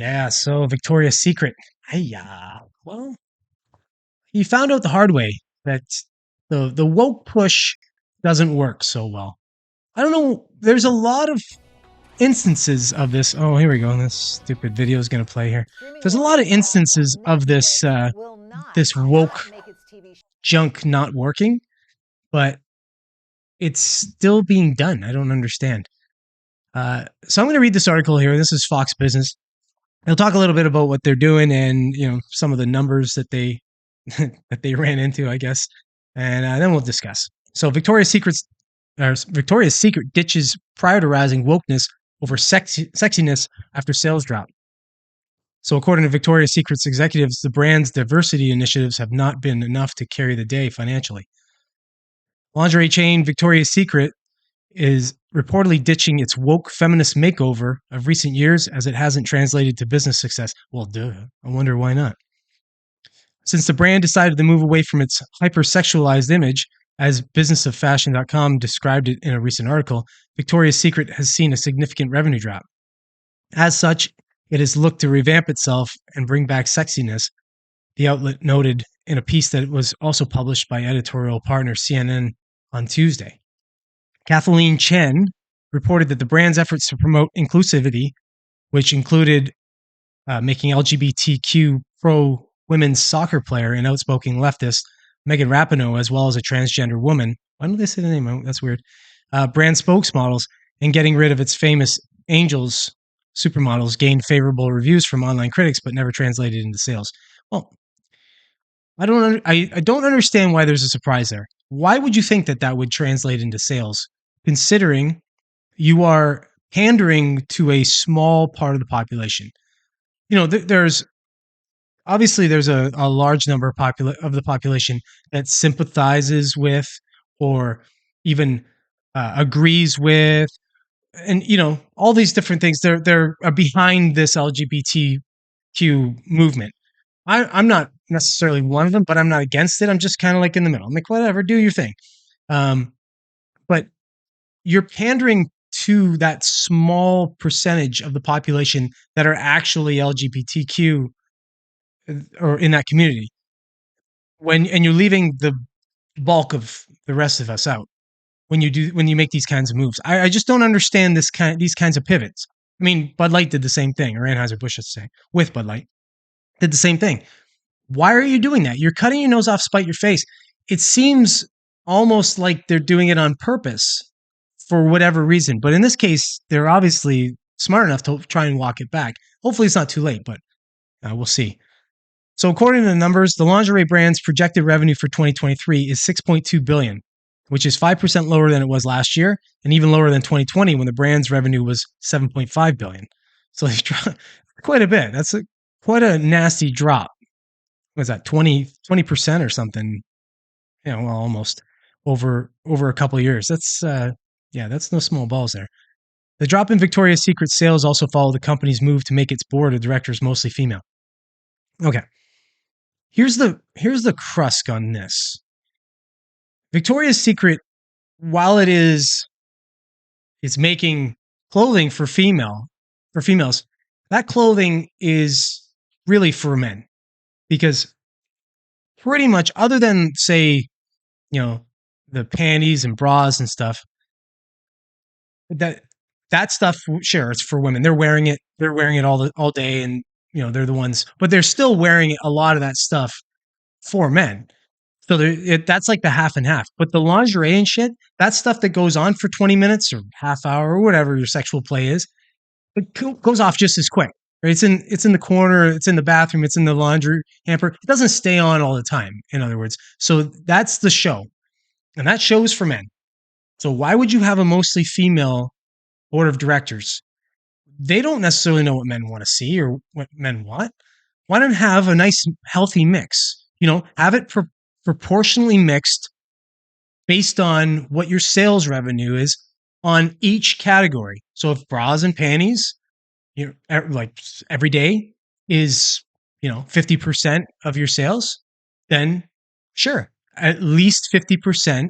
Yeah, so Victoria's Secret. Hey, well, he found out the hard way that the woke push doesn't work so well. I don't know. There's a lot of instances of this. Oh, here we go. This stupid video is going to play here. Streaming There's a lot Warner of Bros. instances of this Netflix will not this woke make its TV show. junk not working, but it's still being done. I don't understand. So I'm going to read this article here. This is Fox Business. They'll talk a little bit about what they're doing and some of the numbers that they that they ran into, I guess, and then we'll discuss. So Victoria's Secret ditches prioritizing wokeness over sexiness after sales drop. So according to Victoria's Secret's executives, the brand's diversity initiatives have not been enough to carry the day financially. Lingerie chain Victoria's Secret is reportedly ditching its woke feminist makeover of recent years as it hasn't translated to business success. Well, duh. I wonder why not. Since the brand decided to move away from its hypersexualized image, as businessoffashion.com described it in a recent article, Victoria's Secret has seen a significant revenue drop. As such, it has looked to revamp itself and bring back sexiness, the outlet noted in a piece that was also published by editorial partner CNN on Tuesday. Kathleen Chen reported that the brand's efforts to promote inclusivity, which included making LGBTQ pro women's soccer player and outspoken leftist Megan Rapinoe, as well as a transgender woman. Why don't they say the name? Oh, that's weird. Brand spokesmodels and getting rid of its famous Angels supermodels gained favorable reviews from online critics, but never translated into sales. Well, I don't understand why there's a surprise there. Why would you think that would translate into sales, considering you are pandering to a small part of the population? There's obviously there's a large number of the population that sympathizes with or even agrees with, and all these different things. They're behind this LGBTQ movement. I'm not necessarily one of them, but I'm not against it. I'm just kind of like in the middle. I'm like, whatever, do your thing. But you're pandering to that small percentage of the population that are actually LGBTQ or in that community, and you're leaving the bulk of the rest of us out when you make these kinds of moves. I just don't understand these kinds of pivots. I mean, Bud Light did the same thing, or Anheuser-Busch, I should say, with Bud Light, did the same thing. Why are you doing that? You're cutting your nose off, spite your face. It seems almost like they're doing it on purpose for whatever reason. But in this case, they're obviously smart enough to try and walk it back. Hopefully it's not too late, but we'll see. So according to the numbers, the lingerie brand's projected revenue for 2023 is $6.2 billion, which is 5% lower than it was last year and even lower than 2020 when the brand's revenue was $7.5 billion. So they've dropped quite a bit. That's quite a nasty drop. Was that 20% or something? Well, almost over a couple of years. That's that's no small balls there. The drop in Victoria's Secret sales also followed the company's move to make its board of directors mostly female. Okay. Here's the crust on this. Victoria's Secret, while it's making clothing for females, that clothing is really for men. Because pretty much, other than, say, the panties and bras and stuff, that stuff, sure, it's for women. They're wearing it all day, and they're the ones, but they're still wearing a lot of that stuff for men. So that's like the half and half. But the lingerie and shit, that stuff that goes on for 20 minutes or half hour or whatever your sexual play is, it goes off just as quick. Right? It's in the corner, it's in the bathroom, it's in the laundry hamper. It doesn't stay on all the time, in other words. So that's the show. And that show is for men. So why would you have a mostly female board of directors? They don't necessarily know what men want to see or what men want. Why not have a nice, healthy mix? Have it proportionally mixed based on what your sales revenue is on each category. So if bras and panties, like every day is 50% of your sales, then sure, at least 50%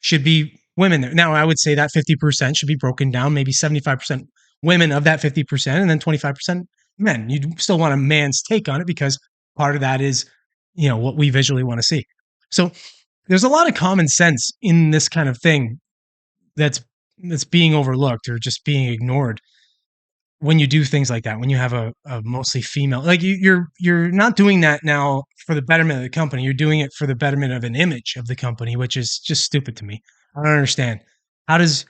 should be women there. Now I would say that 50% should be broken down, maybe 75% women of that 50%, and then 25% men. You still want a man's take on it because part of that is, what we visually want to see. So there's a lot of common sense in this kind of thing that's being overlooked or just being ignored when you do things like that. When you have a mostly female, like you're not doing that now for the betterment of the company. You're doing it for the betterment of an image of the company, which is just stupid to me. I don't understand. How does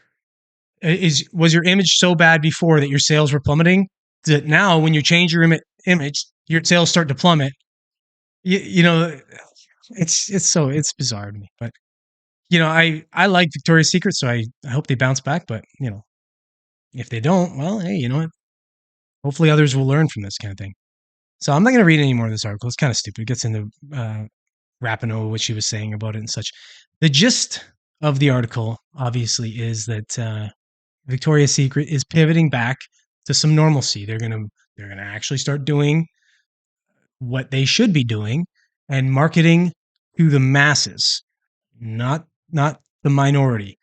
was your image so bad before that your sales were plummeting that now when you change your image, your sales start to plummet? You know, it's bizarre to me. But I like Victoria's Secret, so I hope they bounce back. But if they don't, well, hey, you know what? Hopefully others will learn from this kind of thing. So I'm not going to read any more of this article. It's kind of stupid. It gets into Rapinoe, what she was saying about it and such. The gist of the article, obviously, is that Victoria's Secret is pivoting back to some normalcy. They're gonna actually start doing what they should be doing and marketing to the masses, not the minority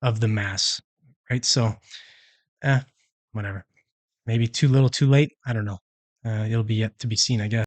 of the mass, right? So, whatever. Maybe too little, too late. I don't know. It'll be yet to be seen, I guess.